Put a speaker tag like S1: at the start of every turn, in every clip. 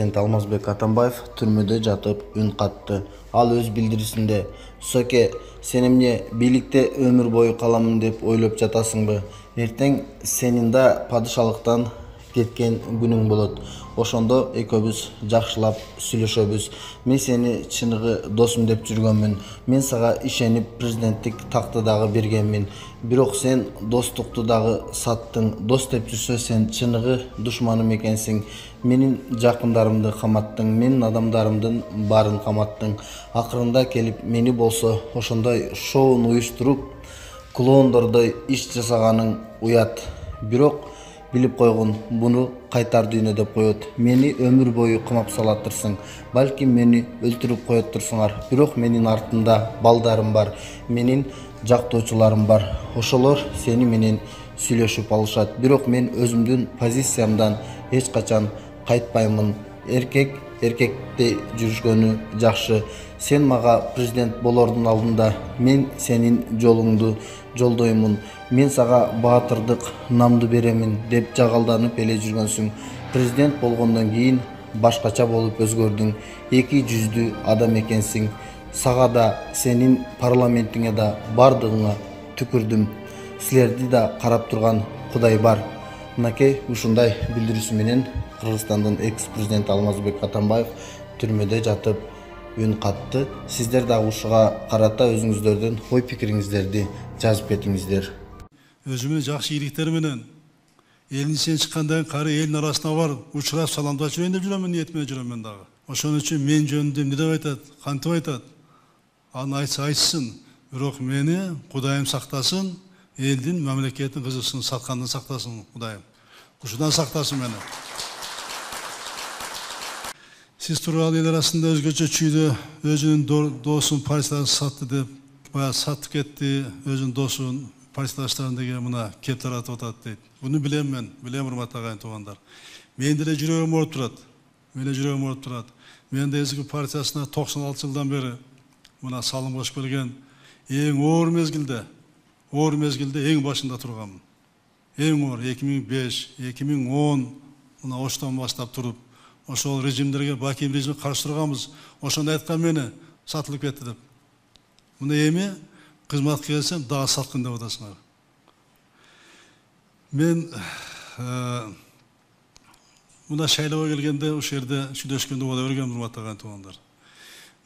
S1: Президент Алмазбек Атамбаев түрмөдө жатып үн катты. Ал өз билдирисинде: "Соке, сен эмне бийликте өмүр бою каламын деп ойлоп жатасыңбы? Эртең сенин да падышалыктан кеткен күнүң болот. Ошондо экөөбүз жакшылап сүйлөшөбүз. Мен сени чыныгы досум деп жүргөнмүн. Мен сага ишенип президенттик такты дагы бергенмин. Бирок сен достукту дагы саттың. Дос деп жүрсө сен чыныгы душманым экенсиң. Менин жакындарымды каматтың, менин адамдарымдын баарын каматтың. Акырында келип мени болсо ошондой шоун уюштуруп, клоундордой иш жасаганың уят. Бирок билип койгун, буну кайтар дүйнө деп коет. Мени өмүр бою камап салатырсың. Балким мени өлтүрүп коеттурсуңар. Бирок менин артымда балдарым бар, менин жактоочуларым бар. Ошолор сени менен сүйлөшүп алышат. Бирок мен өзүмдүн позициямдан эч качан кайтпаймын. Эркекте жүрүшкөнү жакшы. Сен мага президент болордун алдында мен сенин жолуңду жолдоймун. Мен сага баатырдык намды беремин деп жагалданып эле жүргөнсүң. Президент болгондон кийин башкача болуп өзгөрдүң. Эки жүздүү адам экенсиң. Сага да, сенин парламентиңе да бардыгыңа түкүрдүм. Силерди да карап турган Кудай бар. Мынакей ушундай билдирүүсү менен Кыргызстандын экс-президенти Алмазбек Атамбаев түрмөдө жатып үн катты. Сиздер дагы ушуга карата өзүңүздөрдүн ой пикириңиздерди жазып кетиңиздер.
S2: Өзүмün жакшы ийгиликтери менен элдин ичинен чыккандан кары элдин арасына бар учурап саламдап жүрөйүн деп жүрөмүн, ниет менен жүрөм мен дагы. Ошон үчүн мен жөнүндө эмне деп айтат, кантип айтат? Аны айтса айтсын, бирок мени Кудайым сактасын, элдин, мамлекеттин кызыксын саткандан сактасын Кудайым. Ушудан сактасын мени. Сиз турган эл арасында өзгөчө чүйдө өзүнүн досун партиядан сатты деп, баягы сатып кетти, өзүнүн досун партиядаштарын деген мына кеп таратып атат дейт. Буну билем мен, урматтуу агайын туугандар. Менин деле жүрөгүм ооруп турат. Мен да Эзги партиясына 96 жылдан бери мына салым кошуп келген, эң оор мезгилде эң башында турганмын. Эң оор 2005, 2010 мына оштон баштап туруп, ошол режимдерге, баким режимге каршы турганбыз. Ошондо айткан мени сатылып кетти деп. Мына эми кызматка келсем дагы саткын деп атасыңар. Мен мына шайлоого келгенде ошол жерде сүйлөшкөндө убада бергенмин, урматтуу агайын туугандар.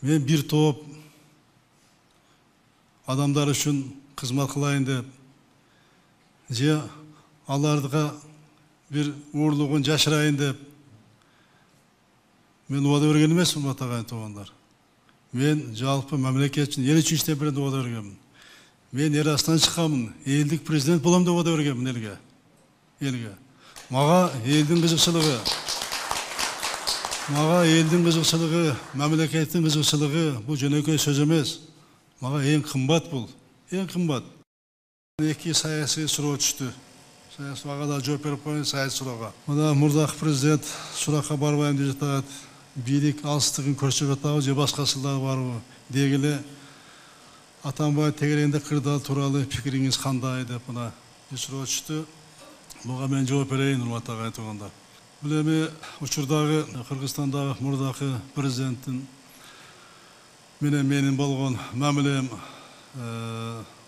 S2: Мен бир топ адамдар үчүн кызмат кылайын деп, же аларга бир уурлугун жашырайын деп мен убада берген эмесмин, урматтуу агайын туугандар. Мен жалпы мамлекет үчүн, эл үчүн иштеп берем деп убада бергенмин. Мен эл астынан чыкканмын, элдик президент болом деп убада бергенмин элге. Мага элдин кызыкчылыгы, мамлекеттин кызыкчылыгы бул жөнөкөй сөз эмес. Мага эң кымбат бул, эң кымбат. Эки саясий суроо түштү. Ага да жооп берип коеюн, саясий суроого. Мына мурдакы президент суракка барбайм деп жатат. Бийлик алыстыгын көрсөтүп атабы же башкасы да барбы? Дегиле Атамбаев тегерегинде кырдаал тууралуу пикириңиз кандай деп мына суроо түштү. Буга мен жооп берейин, урматтуу агайын туугандар. Бул эми учурдагы Кыргызстандагы мурдакы президенттин менен менин болгон мамилем,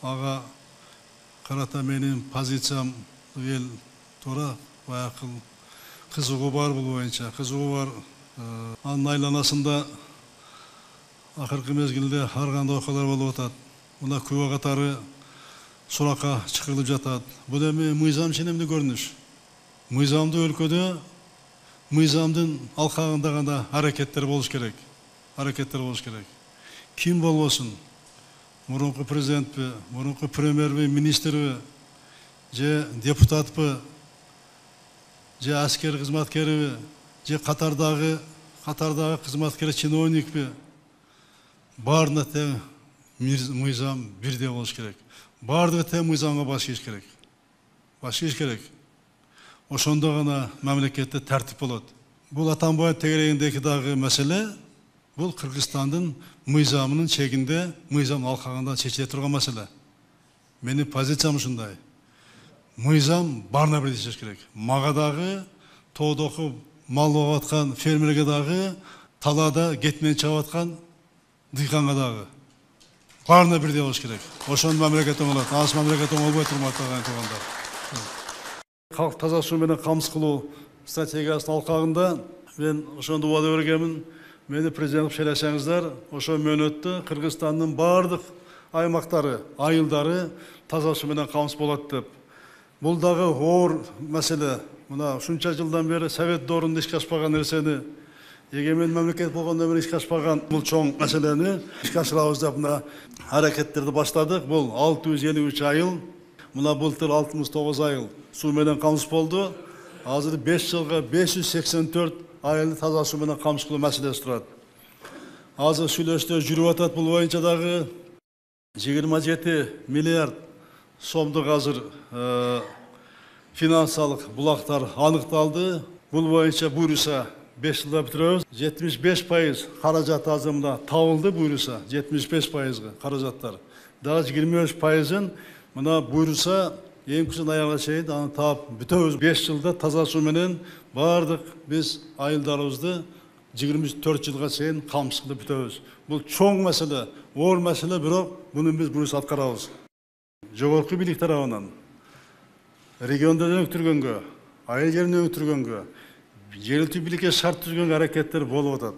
S2: ага карата менин позициям эл туура баягы кызыгуу бар, бул боюнча кызыгуу бар. Анын айланасында акыркы мезгилде ар кандай окуялар болуп атат. Мына күбө катары суракка чыгарылып жатат. Бул эми мыйзам ишен эмне көрүнүш? Мыйзамдуу өлкөдө мыйзамдын алкагында гана аракеттер болуш керек. Ким болбосун? Мурунку президентпи, мурунку премьерби, министрби, же депутатпы, же аскер кызматкериби, же катардагы кызматкер чиновникпи? Баарына тең мыйзам бирдей болуш керек. Баардыгы тең мыйзамга баш ийиш керек. Ошондо гана мамлекетте тартип болот. Бул Атамбаев тегерегиндеги дагы маселе, бул Кыргызстандын мыйзамынын чегинде, мыйзам алкагында чечиле турган маселе. Менин позициям ушундай. Мыйзам баарына бирдей иштеш керек. Мага дагы, тоодогу мал бағып аткан фермерге дагы, талада кетмен чабып аткан дыйканга дагы. Баарына бирдей болуш керек. Ошону мамлекет оңолот. Аз мамлекет оңолбой турмактаган туугандар. Халк таза суу менен камсыз кылуу стратегиясынын алкагында мен ошондо убада бергенмин. Мени президент кылып шайласаңыздар, ошо мөөнөттө Кыргызстандын бардык аймактары, айылдары таза суу менен камсыз болот деп. Бул дагы оор маселе. Мына ушунча жылдан бери Совет доорунда ишке ашпаган нерсени, эгемен мамлекет болгондон бери ишке ашпаган бул чоң маселени ишке ашырабыз деп мына аракеттерди баштадык. Бул 653 айыл, мына былтыр 69 айыл суу менен камсыз болду. Азыр 5 жылга 584 айылды таза суу менен камсыз кылуу маселеси турат. Азыр сүйлөштөр жүрүп атат. Бул боюнча дагы 27 миллиард сомдук азыр финансалык булактар аныкталды. Бул боюнча буюрса 5 жылда бүтүрөбүз. 75% каражат азыр мына табылды буюрса 75%га каражаттар. Дагы 23%-ын мына буюрса эң күзүн аягына чейин аны таап бүтөбүз. 5 жылда таза суу менен бардык биз айылдарыбызды 24 жылга чейин камсыз кылып бүтөбүз. Бул чоң маселе, оор маселе, бирок муну биз буюрса аткарабыз. Жогорку бийлик тарабынан регионду өнүктүргөнгө, айыл жерин өнүктүргөнгө, жергиликтүү бийликке шарт түзгөнгө аракеттер болуп атат.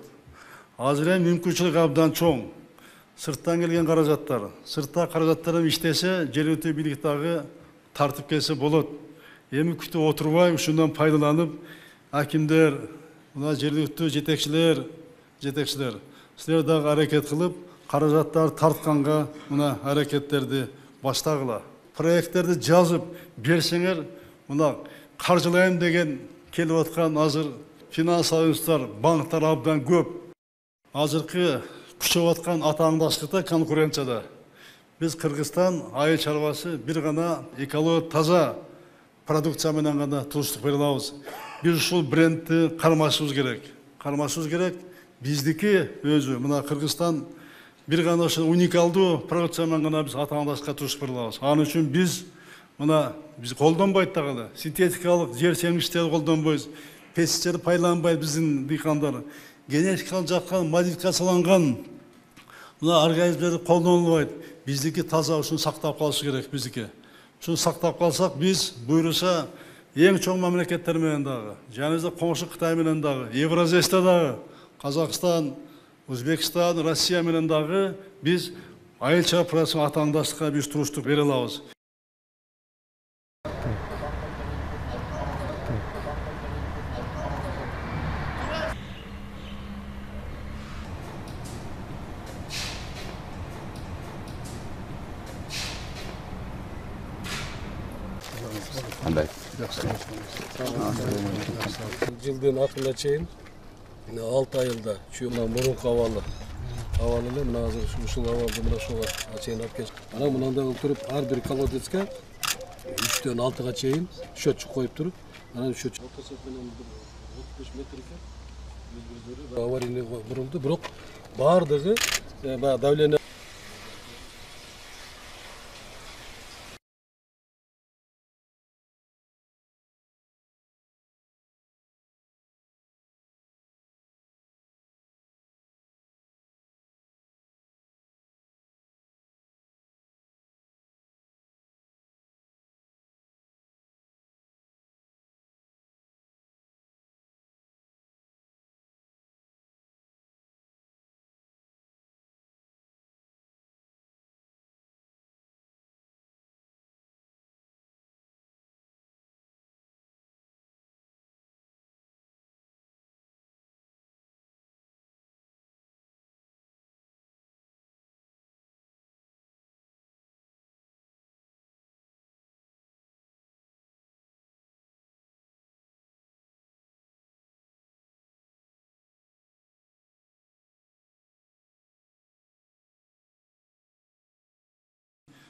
S2: Азыр эми мүмкүнчүлүк абдан чоң. Сырттан келген каражаттар, сыртта каражаттар иштесе, жергиликтүү бийлик дагы тартып келсе болот. Эми күтүп отурбай ушундан пайдаланып, акимдер, мына жергиликтүү жетекчилер, силер дагы аракет кылып, каражаттар тартканга мына аракеттерди баштагыла. Проекттерди жазып берсеңер, мына каржылайм деген келип аткан азыр финансалык институттар, банктар абдан көп. Азыркы күчөп аткан атааңдаштыкта, конкуренцияда биз Кыргызстан айыл чарбасы бир гана экология таза продукция менен гана туруштук бере алабыз. Биз ушул брендти кармашыбыз керек. Биздики өзү мына Кыргызстан бир гана ошол уникалдуу продукция менен гана биз атааңдашка туруштук бере алабыз. Анын үчүн биз колдонбойт дагы синтетикалык жер семгичтерди колдонбойбуз. Пестицидти пайдаланбайт биздин дыйкандар. Генетикалык жактан модификацияланган мына организмдерди колдонулбайт. Биздики таза ушуну сактап калыш керек биздики. Ушуну сактап калсак биз буюрса эң чоң мамлекеттер менен дагы, жаныбызда коңшу Кытай менен дагы, Евразияда дагы, Казакстан, Өзбекстан, Россия менен дагы биз айыл чарба продукциясына атааңдаштыкка биз туруштук бере алабыз.
S3: Жылдын акырына чейин 6 айылда мына мурунку абалы эле мына азыр ушул абалды мына ушуга чейин алып келип, анан мындай болуп туруп ар бир колодецке 3-төн 6-га чейин счетчик коюп туруп, анан счетчик менен 35 метрге аварийный курулду, бирок баардыгы баягы давление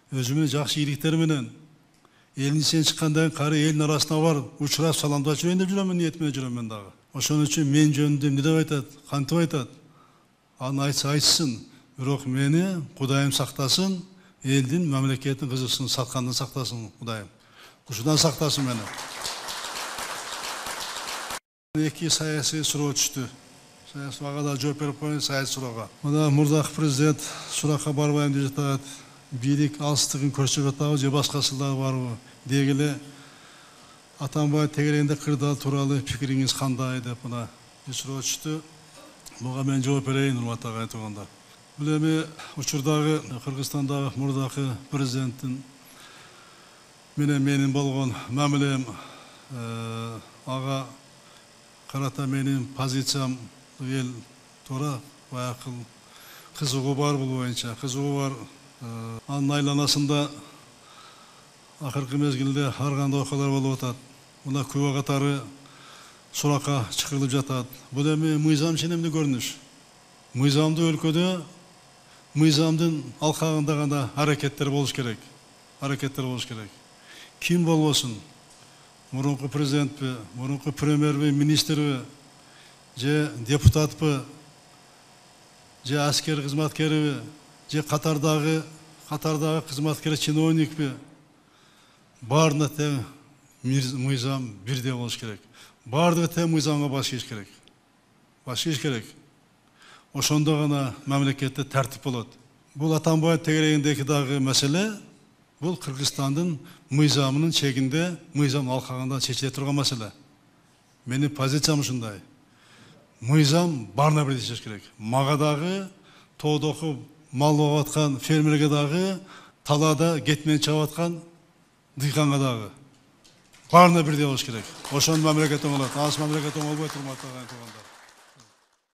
S2: өзүмүн жакшы ийгиликтери менен элдин ичинен чыккандан кайра элдин арасына барып учурап саламдап жүрөйүн деп жүрөм, ниет менен жүрөм мен дагы. Ошон үчүн мен жөнүндө эмне деп айтат, кантип айтат? Аны айтса айтсын, бирок мени Кудайым сактасын, элдин, мамлекеттин кызыксын саткандан сактасын Кудайым. Ушудан сактасын мени. Эки саясий суроо түштү. Саясий ага да жооп берип коеюн саясий суроого. Мына мурдагы президент суракка барбайм деп жатат. Бийлик алыстыгын көрсөтүп жатабы же башкасы да барбы дегиле. Атамбай тегерегинде кырдаал тууралуу пикириңиз кандай деп мына суроо түштү. Буга мен жооп берейин, урматтуу агай туугандар. Бул эми учурдагы Кыргызстандагы мурдакы президенттин менен менин болгон мамилем ага карата менин позициям эл туура баягы кызыгуу бар бул боюнча. Кызыгуу бар. Анын айланасында акыркы мезгилде ар кандай окуялар болуп атат. Мына күбө катары суракка чыгарылып жатат. Бул эми мыйзам ченемдүү көрүнүш. Мыйзамдуу өлкөдө мыйзамдын алкагында гана аракеттер болуш керек. Аракеттер болуш керек. Ким болбосун? Мурунку президентпи, мурунку премьерби, министрби, же депутатпы, же аскер кызматкериби, же катардагы кызматкер чиновникпи, баарына тең мыйзам бирдей болуш керек. Баардыгы тең мыйзамга баш ийиш керек. Баш ийиш керек. Ошондо гана мамлекетте тартип болот. Бул Атамбай тегерегиндеги дагы маселе, бул Кыргызстандын мыйзамынын чегинде, мыйзам алкагында чечиле турган маселе. Менин позициям ушундай. Мыйзам баарына бирдей чечилиш керек. Мага дагы, тоодогу мал багып аткан фермерге дагы, талаада кетмен чабып аткан дыйканга дагы. Баарына бирдей болуш керек. Ошондо мамлекет оңолот. Аз мамлекет оңолбойт, урматтуу агай туугандар.